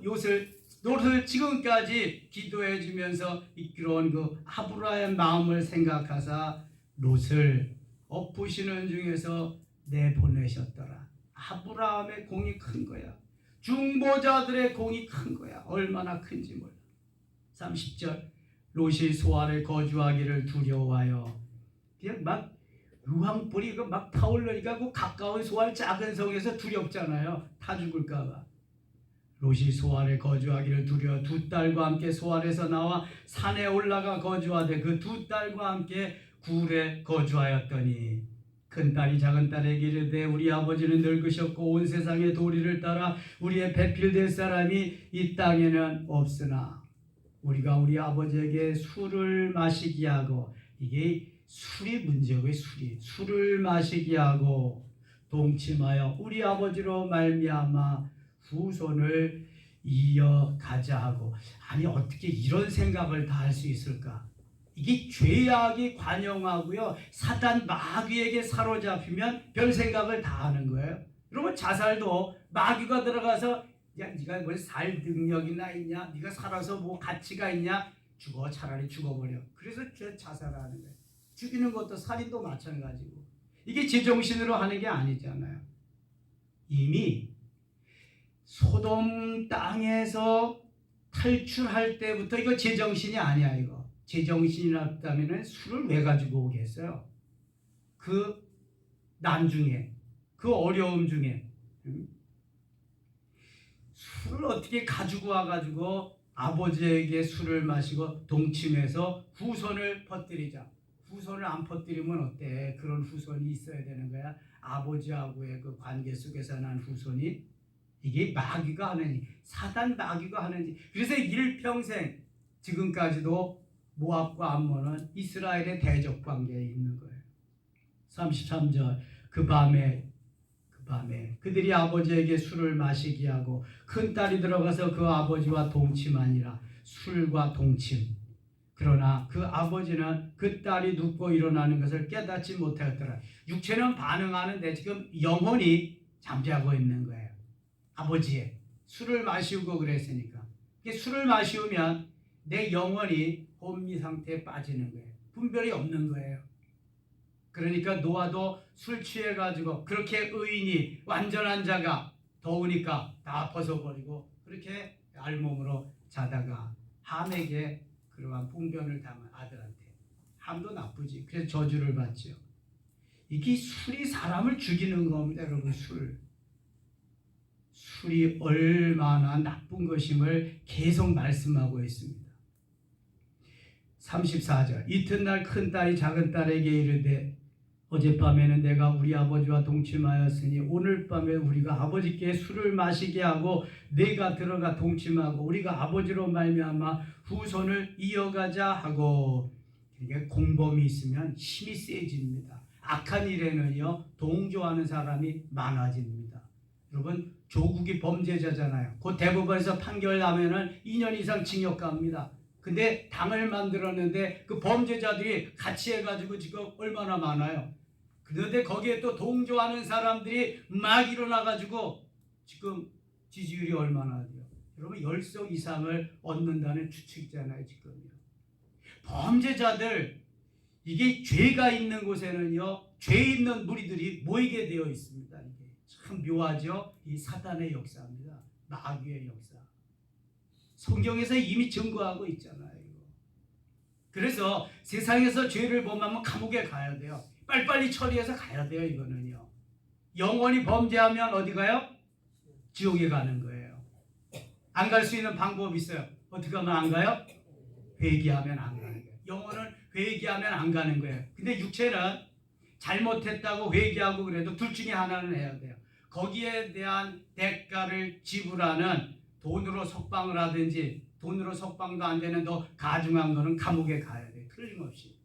롯을 지금까지 기도해 주면서 이끌어온 그 아브라함의 마음을 생각하사 롯을 엎으시는 중에서 내보내셨더라. 아브라함의 공이 큰 거야. 중보자들의 공이 큰 거야. 얼마나 큰지 몰라. 30절 롯이 소알에 거주하기를 두려워하여 그냥 막 유황불이 막 타올르니까 그 가까운 소알 작은 성에서 두렵잖아요. 타 죽을까 봐. 롯이 소알에 거주하기를 두려워 두 딸과 함께 소알에서 나와 산에 올라가 거주하되 그 두 딸과 함께 굴에 거주하였더니 큰딸이 작은딸에게 이르되 우리 아버지는 늙으셨고 온 세상의 도리를 따라 우리의 배필될 사람이 이 땅에는 없으나 우리가 우리 아버지에게 술을 마시게 하고, 이게 술이 문제고요. 술을 마시게 하고 동침하여 우리 아버지로 말미암아 후손을 이어가자 하고. 아니 어떻게 이런 생각을 다 할 수 있을까? 이게 죄악이 관영하고요, 사단 마귀에게 사로잡히면 별 생각을 다 하는 거예요. 여러분 자살도 마귀가 들어가서 야 네가 뭘 살 능력이나 있냐, 네가 살아서 뭐 가치가 있냐, 죽어, 차라리 죽어버려. 그래서 자살하는 거예요. 죽이는 것도 살인도 마찬가지고. 이게 제정신으로 하는 게 아니잖아요. 이미 소돔 땅에서 탈출할 때부터 이거 제정신이 아니야. 이거 제정신이었다면 술을 왜 가지고 오겠어요? 그 난중에, 그 어려움 중에 술을 어떻게 가지고 와가지고 아버지에게 술을 마시고 동침해서 후손을 퍼뜨리자. 후손을 안 퍼뜨리면 어때? 그런 후손이 있어야 되는 거야. 아버지하고의 그 관계 속에서 난 후손이. 이게 마귀가 하는 일, 사단 마귀가 하는 일. 그래서 일평생 지금까지도 모압과 암몬은 이스라엘의 대적 관계에 있는 거예요. 33절 그 밤에 그들이 아버지에게 술을 마시게 하고 큰딸이 들어가서 그 아버지와 동침하니라. 술과 동침. 그러나 그 아버지는 그 딸이 눕고 일어나는 것을 깨닫지 못하였더라. 육체는 반응하는데 지금 영혼이 잠자고 있는 거예요. 아버지의 술을 마시고 그랬으니까. 술을 마시우면 내 영혼이 혼미 상태에 빠지는 거예요. 분별이 없는 거예요. 그러니까 노아도 술 취해가지고 그렇게 의인이 완전한 자가 더우니까 다 벗어버리고 그렇게 알몸으로 자다가 함에게 그러한 분변을 당한 아들한테. 함도 나쁘지. 그래서 저주를 받죠. 이게 술이 사람을 죽이는 겁니다. 여러분, 술이 얼마나 나쁜 것임을 계속 말씀하고 있습니다. 34절 이튿날 큰딸이 작은딸에게 이르되 어젯밤에는 내가 우리 아버지와 동침하였으니 오늘 밤에 우리가 아버지께 술을 마시게 하고 내가 들어가 동침하고 우리가 아버지로 말미암아 후손을 이어가자 하고. 그러니까 공범이 있으면 힘이 세집니다. 악한 일에는요 동조하는 사람이 많아집니다. 여러분 조국이 범죄자잖아요. 그 대법원에서 판결 나면은 2년 이상 징역 갑니다. 근데 당을 만들었는데 그 범죄자들이 같이 해가지고 지금 얼마나 많아요. 그런데 거기에 또 동조하는 사람들이 막 일어나가지고 지금 지지율이 얼마나 돼요. 여러분 10석 이상을 얻는다는 추측이잖아요. 지금요. 범죄자들, 이게 죄가 있는 곳에는요 죄 있는 무리들이 모이게 되어 있습니다. 이게 참 묘하죠. 이 사단의 역사입니다. 마귀의 역사. 성경에서 이미 증거하고 있잖아요. 그래서 세상에서 죄를 범하면 감옥에 가야 돼요. 빨리빨리 처리해서 가야 돼요. 이거는요. 영원히 범죄하면 어디 가요? 지옥에 가는 거예요. 안 갈 수 있는 방법이 있어요. 어떻게 하면 안 가요? 회개하면 안 가는 거예요. 영혼은 회개하면 안 가는 거예요. 근데 육체는 잘못했다고 회개하고 그래도 둘 중에 하나는 해야 돼요. 거기에 대한 대가를 지불하는 돈으로 석방을 하든지, 돈으로 석방도 안 되는 더 가중한 거는 감옥에 가야 돼요. 틀림없이.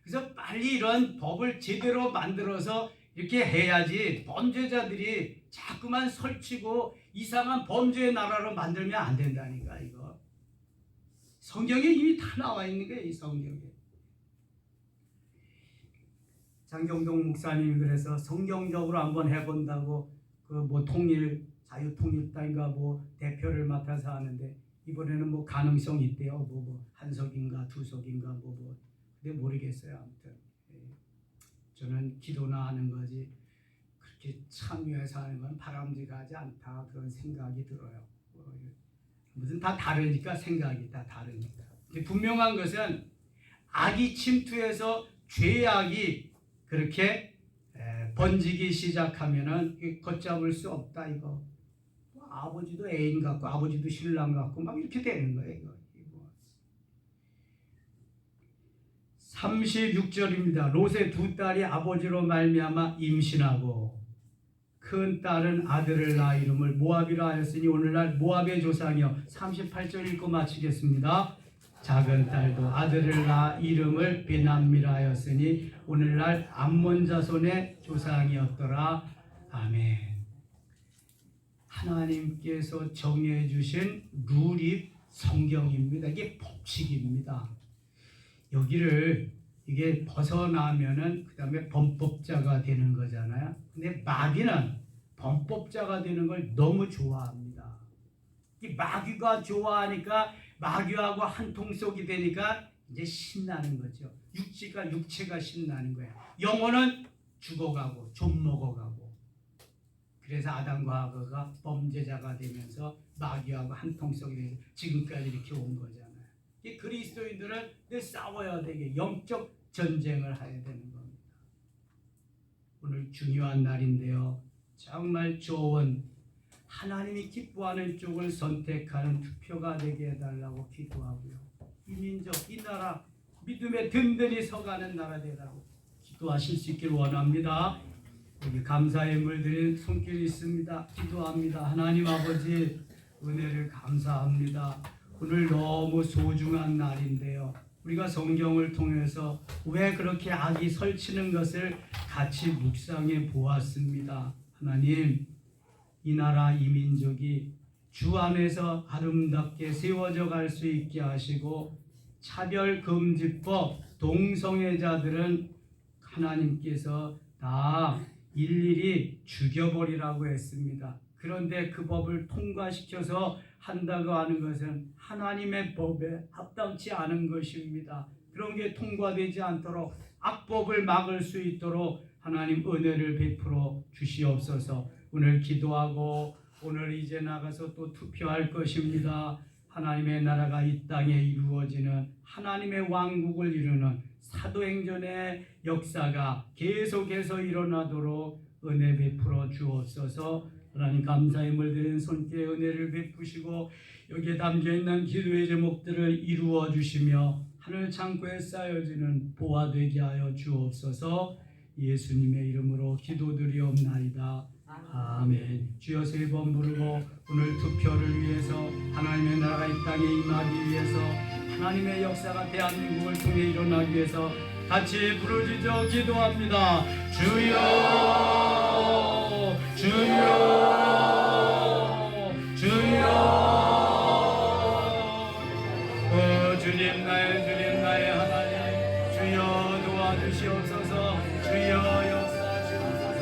그래서 빨리 이런 법을 제대로 만들어서 이렇게 해야지 범죄자들이 자꾸만 설치고 이상한 범죄의 나라로 만들면 안 된다니까. 이거 성경에 이미 다 나와 있는 거예요. 이 성경에. 장경동 목사님이 그래서 성경적으로 한번 해본다고 그 뭐 자유통일당인가 뭐 대표를 맡아서 하는데 이번에는 뭐 가능성이 있대요. 뭐 한석인가 두석인가 뭐 근데 모르겠어요. 아무튼 저는 기도나 하는 거지 그렇게 참여해서 하는 건 바람직하지 않다 그런 생각이 들어요. 무슨 다 다르니까 생각이 다 다르니까. 분명한 것은 악이 침투해서 죄악이 그렇게 번지기 시작하면은 걷잡을 수 없다 이거. 아버지도 애인 같고 아버지도 신랑 같고 막 이렇게 되는 거예요. 이거. 36절입니다. 롯의 두 딸이 아버지로 말미암아 임신하고 큰 딸은 아들을 낳아 이름을 모압이라 하였으니 오늘날 모압의 조상이요. 38절 읽고 마치겠습니다. 작은 딸도 아들을 낳아 이름을 베남미라 하였으니 오늘날 암몬 자손의 조상이었더라. 아멘. 하나님께서 정해 주신 룰이 성경입니다. 이게 법칙입니다. 여기를 이게 벗어나면은 그 다음에 범법자가 되는 거잖아요. 근데 마귀는 범법자가 되는 걸 너무 좋아합니다. 이 마귀가 좋아하니까 마귀하고 한 통속이 되니까 이제 신나는 거죠. 육체가 신나는 거예요. 영혼은 죽어가고 좀 먹어가고. 그래서 아담과 하와가 범죄자가 되면서 마귀하고 한 통속이 되면서 지금까지 이렇게 온 거잖아요. 이 그리스도인들은 늘 싸워야 되게 영적 전쟁을 해야 되는 겁니다. 오늘 중요한 날인데요. 정말 좋은 하나님이 기뻐하는 쪽을 선택하는 투표가 되게 해달라고 기도하고요. 이 민족, 이 나라 믿음에 든든히 서가는 나라 되라고 기도하실 수 있길 원합니다. 여기 감사의 물들인 손길이 있습니다. 기도합니다. 하나님 아버지 은혜를 감사합니다. 오늘 너무 소중한 날인데요. 우리가 성경을 통해서 왜 그렇게 악이 설치는 것을 같이 묵상해 보았습니다. 하나님, 이 나라 이 민족이 주 안에서 아름답게 세워져 갈 수 있게 하시고 차별금지법 동성애자들은 하나님께서 다 일일이 죽여버리라고 했습니다. 그런데 그 법을 통과시켜서 한다고 하는 것은 하나님의 법에 합당치 않은 것입니다. 그런 게 통과되지 않도록 악법을 막을 수 있도록 하나님 은혜를 베풀어 주시옵소서. 오늘 기도하고 오늘 이제 나가서 또 투표할 것입니다. 하나님의 나라가 이 땅에 이루어지는 하나님의 왕국을 이루는 사도행전의 역사가 계속해서 일어나도록 은혜 베풀어 주옵소서. 하나님 감사의 물들인 손길에 은혜를 베푸시고 여기에 담겨있는 기도의 제목들을 이루어 주시며 하늘 창고에 쌓여지는 보화 되게 하여 주옵소서. 예수님의 이름으로 기도드리옵나이다. 아멘. 주여 세 번 부르고 오늘 투표를 위해서 하나님의 나라가 이 땅에 임하기 위해서 하나님의 역사가 대한민국을 통해 일어나기 위해서 같이 부르짖어 기도합니다. 주여 주여 주님 나의 하나님 주여 도와주시옵소서. 주여 역사하시옵소서.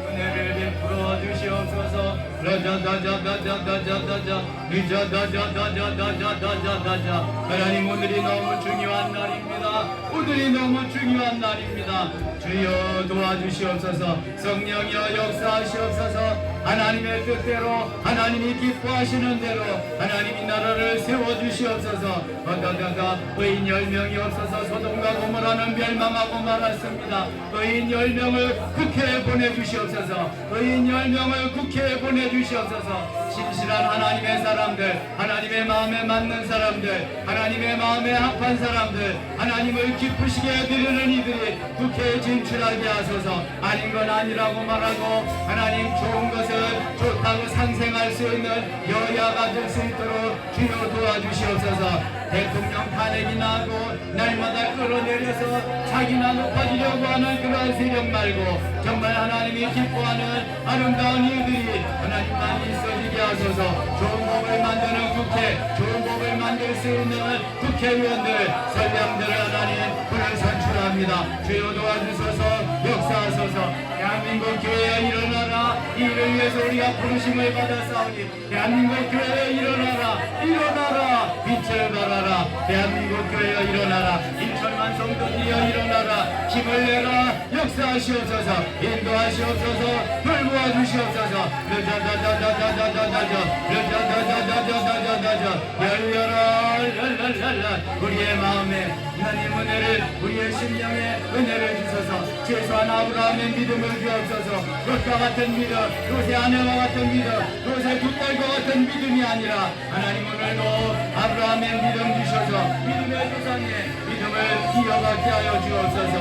은혜를 베풀어 주시옵소서. 하나님 오늘이 너무 중요한 날입니다. 오늘이 너무 중요한 날입니다. 주여 도와주시옵소서. 성령이여 역사하시옵소서. 하나님의 뜻대로 하나님이 기뻐하시는 대로 하나님이 나라를 세워주시옵소서. 의인 10명이 없어서 소돔과 고모라는 멸망하고 말았습니다. 의인 10명을 국회에 보내주시옵소서. 의인 10명을 국회에 보내주시옵소서. 신실한 하나님의 사람들, 하나님의 마음에 맞는 사람들, 하나님의 마음에 합한 사람들, 하나님을 기쁘시게 해드리는 이들이 국회에 진출하게 하소서. 아닌 건 아니라고 말하고 하나님 좋은 것을 좋다고 상생할 수 있는 여야가 될 수 있도록 주여 도와주시옵소서. 대통령 탄핵이 나고 날마다 끌어내려서 자기나 높아지려고 하는 그러한 세력 말고 정말 하나님이 기뻐하는 아름다운 일들이 하나님만 있어지게 하소서. 좋은 법을 만드는 국회, 좋은 법을 만들 수 있는 국회의원들, 선량들을 하나님 오늘 선출합니다. 주여 도와주소서. 역사하소서. 대한민국 교회에 일어나라. 이 일을 위해서 우리가 부르심을 받았사오니 대한민국 교회 일어나라 일어나라 빛을 발하라 대한민국 교회여 일어나라 인천만 성도들이여 일어나라 힘을 내라 역사하시옵소서 인도하시옵소서 돌보아 주시옵소서 열려라 우리의 마음에 하나님 은혜를 우리의 심령에 은혜를 주셔서 최소한 아브라함의 믿음을 주옵소서 롯과 같은 믿음 롯의 아내와 같은 믿음 롯의 두 딸과 같은 믿음이 아니라 하나님 오늘도 아브라함의 믿음 주셔서 믿음의 조상의 믿음을 이어받게 하여 주옵소서.